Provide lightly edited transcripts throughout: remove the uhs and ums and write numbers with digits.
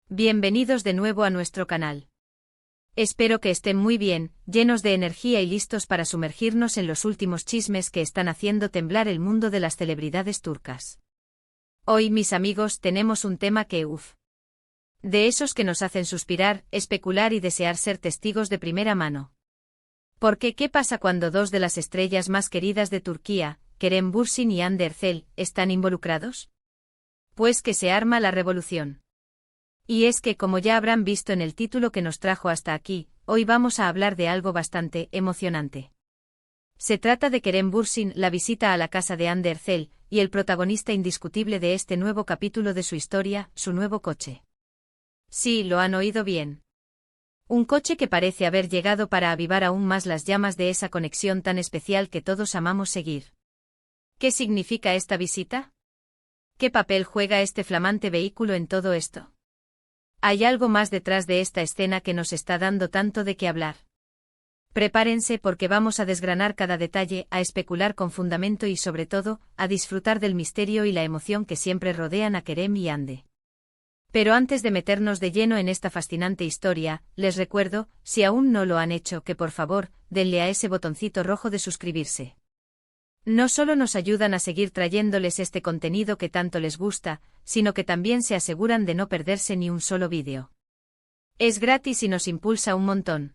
Bienvenidos de nuevo a nuestro canal. Espero que estén muy bien, llenos de energía y listos para sumergirnos en los últimos chismes que están haciendo temblar el mundo de las celebridades turcas. Hoy, mis amigos, tenemos un tema que, de esos que nos hacen suspirar, especular y desear ser testigos de primera mano. Porque, ¿qué pasa cuando dos de las estrellas más queridas de Turquía, Kerem Bürsin y Hande Erçel, están involucrados? Pues que se arma la revolución. Y es que, como ya habrán visto en el título que nos trajo hasta aquí, hoy vamos a hablar de algo bastante emocionante. Se trata de Kerem Bürsin, la visita a la casa de Hande Erçel, y el protagonista indiscutible de este nuevo capítulo de su historia, su nuevo coche. Sí, lo han oído bien. Un coche que parece haber llegado para avivar aún más las llamas de esa conexión tan especial que todos amamos seguir. ¿Qué significa esta visita? ¿Qué papel juega este flamante vehículo en todo esto? Hay algo más detrás de esta escena que nos está dando tanto de qué hablar. Prepárense porque vamos a desgranar cada detalle, a especular con fundamento y sobre todo, a disfrutar del misterio y la emoción que siempre rodean a Kerem y Hande. Pero antes de meternos de lleno en esta fascinante historia, les recuerdo, si aún no lo han hecho, que por favor, denle a ese botoncito rojo de suscribirse. No solo nos ayudan a seguir trayéndoles este contenido que tanto les gusta, sino que también se aseguran de no perderse ni un solo vídeo. Es gratis y nos impulsa un montón.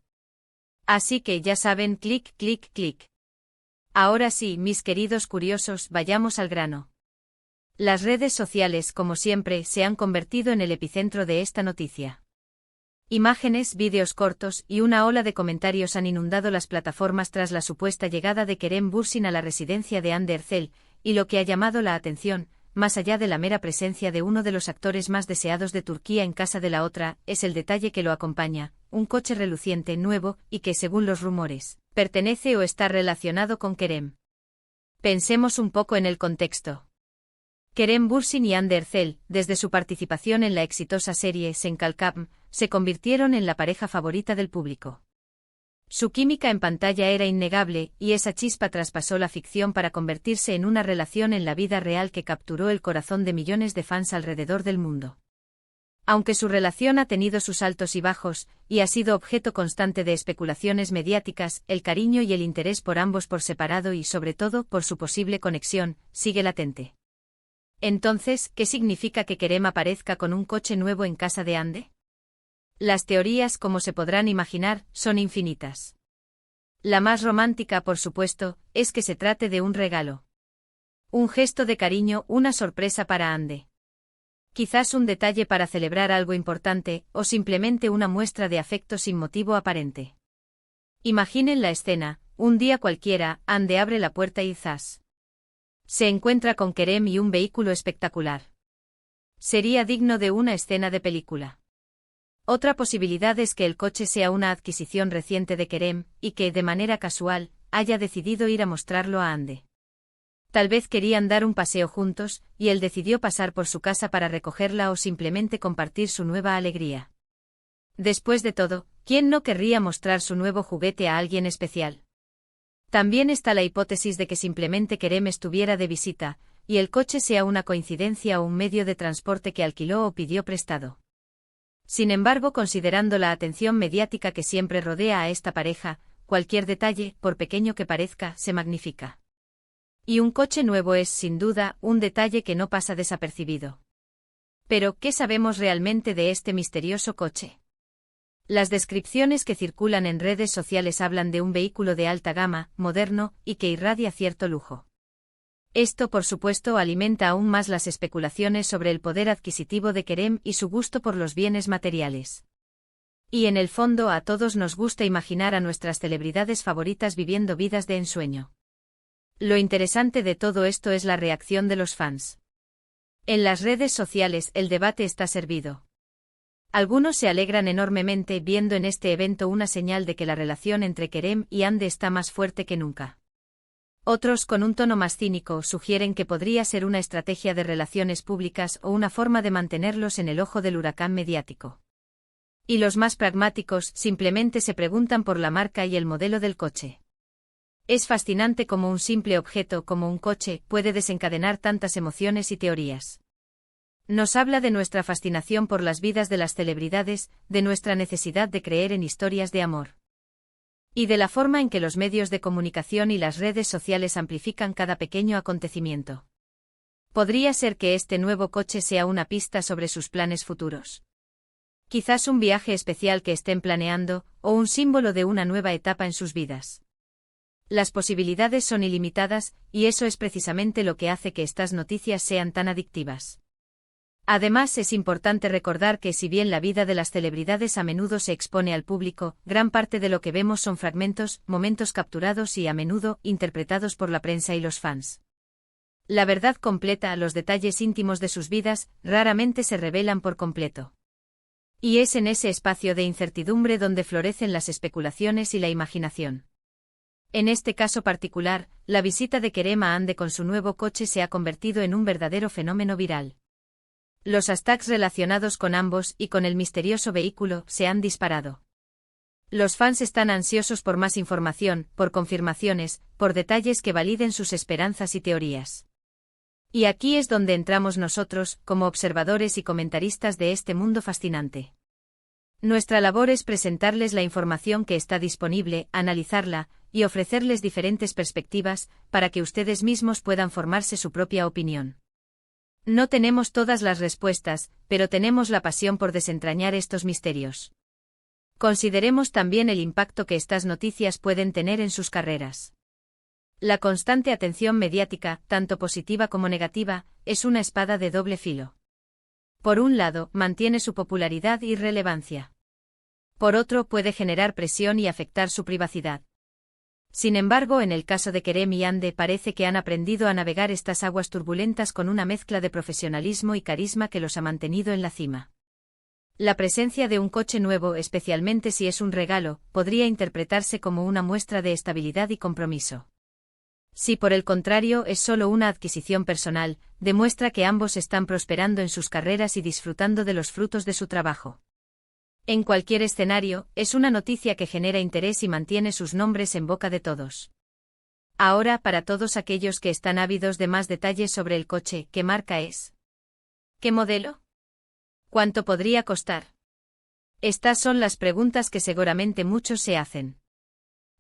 Así que ya saben, clic, clic, clic. Ahora sí, mis queridos curiosos, vayamos al grano. Las redes sociales, como siempre, se han convertido en el epicentro de esta noticia. Imágenes, vídeos cortos y una ola de comentarios han inundado las plataformas tras la supuesta llegada de Kerem Bürsin a la residencia de Hande Erçel, y lo que ha llamado la atención, más allá de la mera presencia de uno de los actores más deseados de Turquía en casa de la otra, es el detalle que lo acompaña, un coche reluciente nuevo y que, según los rumores, pertenece o está relacionado con Kerem. Pensemos un poco en el contexto. Kerem Bürsin y Hande Erçel, desde su participación en la exitosa serie Sen Kalkam, se convirtieron en la pareja favorita del público. Su química en pantalla era innegable, y esa chispa traspasó la ficción para convertirse en una relación en la vida real que capturó el corazón de millones de fans alrededor del mundo. Aunque su relación ha tenido sus altos y bajos, y ha sido objeto constante de especulaciones mediáticas, el cariño y el interés por ambos por separado y sobre todo por su posible conexión, sigue latente. Entonces, ¿qué significa que Kerem aparezca con un coche nuevo en casa de Hande? Las teorías, como se podrán imaginar, son infinitas. La más romántica, por supuesto, es que se trate de un regalo. Un gesto de cariño, una sorpresa para Hande. Quizás un detalle para celebrar algo importante, o simplemente una muestra de afecto sin motivo aparente. Imaginen la escena, un día cualquiera, Hande abre la puerta y ¡zas! Se encuentra con Kerem y un vehículo espectacular. Sería digno de una escena de película. Otra posibilidad es que el coche sea una adquisición reciente de Kerem, y que, de manera casual, haya decidido ir a mostrarlo a Hande. Tal vez querían dar un paseo juntos, y él decidió pasar por su casa para recogerla o simplemente compartir su nueva alegría. Después de todo, ¿quién no querría mostrar su nuevo juguete a alguien especial? También está la hipótesis de que simplemente Kerem estuviera de visita, y el coche sea una coincidencia o un medio de transporte que alquiló o pidió prestado. Sin embargo, considerando la atención mediática que siempre rodea a esta pareja, cualquier detalle, por pequeño que parezca, se magnifica. Y un coche nuevo es, sin duda, un detalle que no pasa desapercibido. Pero, ¿qué sabemos realmente de este misterioso coche? Las descripciones que circulan en redes sociales hablan de un vehículo de alta gama, moderno, y que irradia cierto lujo. Esto, por supuesto, alimenta aún más las especulaciones sobre el poder adquisitivo de Kerem y su gusto por los bienes materiales. Y en el fondo a todos nos gusta imaginar a nuestras celebridades favoritas viviendo vidas de ensueño. Lo interesante de todo esto es la reacción de los fans. En las redes sociales el debate está servido. Algunos se alegran enormemente viendo en este evento una señal de que la relación entre Kerem y Hande está más fuerte que nunca. Otros, con un tono más cínico, sugieren que podría ser una estrategia de relaciones públicas o una forma de mantenerlos en el ojo del huracán mediático. Y los más pragmáticos simplemente se preguntan por la marca y el modelo del coche. Es fascinante cómo un simple objeto como un coche puede desencadenar tantas emociones y teorías. Nos habla de nuestra fascinación por las vidas de las celebridades, de nuestra necesidad de creer en historias de amor. Y de la forma en que los medios de comunicación y las redes sociales amplifican cada pequeño acontecimiento. Podría ser que este nuevo coche sea una pista sobre sus planes futuros. Quizás un viaje especial que estén planeando, o un símbolo de una nueva etapa en sus vidas. Las posibilidades son ilimitadas, y eso es precisamente lo que hace que estas noticias sean tan adictivas. Además, es importante recordar que si bien la vida de las celebridades a menudo se expone al público, gran parte de lo que vemos son fragmentos, momentos capturados y a menudo interpretados por la prensa y los fans. La verdad completa, los detalles íntimos de sus vidas, raramente se revelan por completo. Y es en ese espacio de incertidumbre donde florecen las especulaciones y la imaginación. En este caso particular, la visita de Kerem a Ande con su nuevo coche se ha convertido en un verdadero fenómeno viral. Los hashtags relacionados con ambos y con el misterioso vehículo se han disparado. Los fans están ansiosos por más información, por confirmaciones, por detalles que validen sus esperanzas y teorías. Y aquí es donde entramos nosotros, como observadores y comentaristas de este mundo fascinante. Nuestra labor es presentarles la información que está disponible, analizarla, y ofrecerles diferentes perspectivas, para que ustedes mismos puedan formarse su propia opinión. No tenemos todas las respuestas, pero tenemos la pasión por desentrañar estos misterios. Consideremos también el impacto que estas noticias pueden tener en sus carreras. La constante atención mediática, tanto positiva como negativa, es una espada de doble filo. Por un lado, mantiene su popularidad y relevancia. Por otro, puede generar presión y afectar su privacidad. Sin embargo, en el caso de Kerem y Ande parece que han aprendido a navegar estas aguas turbulentas con una mezcla de profesionalismo y carisma que los ha mantenido en la cima. La presencia de un coche nuevo, especialmente si es un regalo, podría interpretarse como una muestra de estabilidad y compromiso. Si por el contrario es solo una adquisición personal, demuestra que ambos están prosperando en sus carreras y disfrutando de los frutos de su trabajo. En cualquier escenario, es una noticia que genera interés y mantiene sus nombres en boca de todos. Ahora, para todos aquellos que están ávidos de más detalles sobre el coche, ¿qué marca es? ¿Qué modelo? ¿Cuánto podría costar? Estas son las preguntas que seguramente muchos se hacen.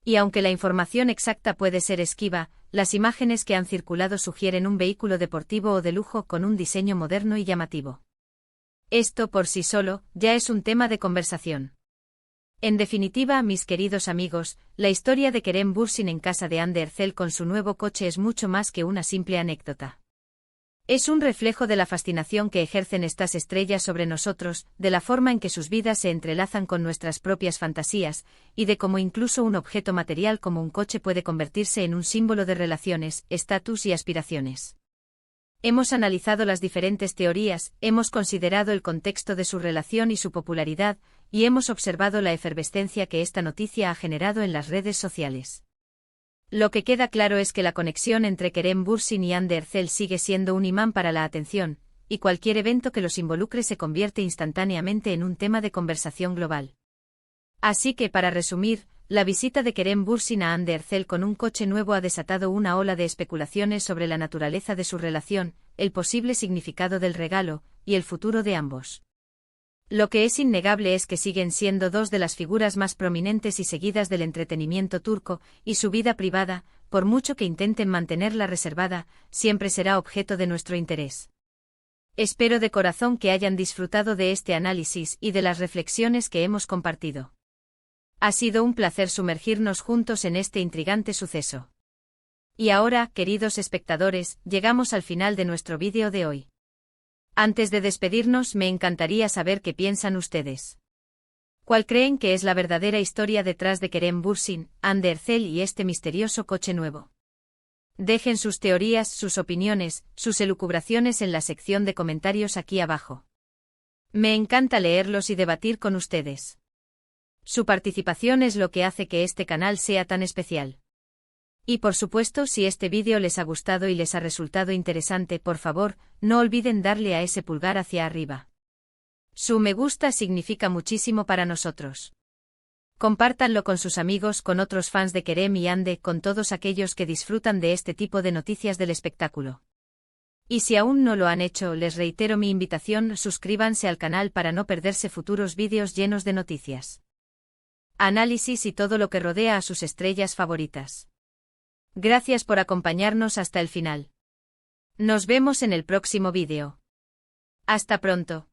Y aunque la información exacta puede ser esquiva, las imágenes que han circulado sugieren un vehículo deportivo o de lujo con un diseño moderno y llamativo. Esto por sí solo, ya es un tema de conversación. En definitiva, mis queridos amigos, la historia de Kerem Bürsin en casa de Hande Erçel con su nuevo coche es mucho más que una simple anécdota. Es un reflejo de la fascinación que ejercen estas estrellas sobre nosotros, de la forma en que sus vidas se entrelazan con nuestras propias fantasías, y de cómo incluso un objeto material como un coche puede convertirse en un símbolo de relaciones, estatus y aspiraciones. Hemos analizado las diferentes teorías, hemos considerado el contexto de su relación y su popularidad, y hemos observado la efervescencia que esta noticia ha generado en las redes sociales. Lo que queda claro es que la conexión entre Kerem Bürsin y Hande Erçel sigue siendo un imán para la atención, y cualquier evento que los involucre se convierte instantáneamente en un tema de conversación global. Así que, para resumir, la visita de Kerem Bürsin a Hande Erçel con un coche nuevo ha desatado una ola de especulaciones sobre la naturaleza de su relación, el posible significado del regalo, y el futuro de ambos. Lo que es innegable es que siguen siendo dos de las figuras más prominentes y seguidas del entretenimiento turco, y su vida privada, por mucho que intenten mantenerla reservada, siempre será objeto de nuestro interés. Espero de corazón que hayan disfrutado de este análisis y de las reflexiones que hemos compartido. Ha sido un placer sumergirnos juntos en este intrigante suceso. Y ahora, queridos espectadores, llegamos al final de nuestro vídeo de hoy. Antes de despedirnos, me encantaría saber qué piensan ustedes. ¿Cuál creen que es la verdadera historia detrás de Kerem Bürsin, Hande Erçel y este misterioso coche nuevo? Dejen sus teorías, sus opiniones, sus elucubraciones en la sección de comentarios aquí abajo. Me encanta leerlos y debatir con ustedes. Su participación es lo que hace que este canal sea tan especial. Y por supuesto, si este vídeo les ha gustado y les ha resultado interesante, por favor, no olviden darle a ese pulgar hacia arriba. Su me gusta significa muchísimo para nosotros. Compártanlo con sus amigos, con otros fans de Kerem y Hande, con todos aquellos que disfrutan de este tipo de noticias del espectáculo. Y si aún no lo han hecho, les reitero mi invitación: suscríbanse al canal para no perderse futuros vídeos llenos de noticias, análisis y todo lo que rodea a sus estrellas favoritas. Gracias por acompañarnos hasta el final. Nos vemos en el próximo vídeo. Hasta pronto.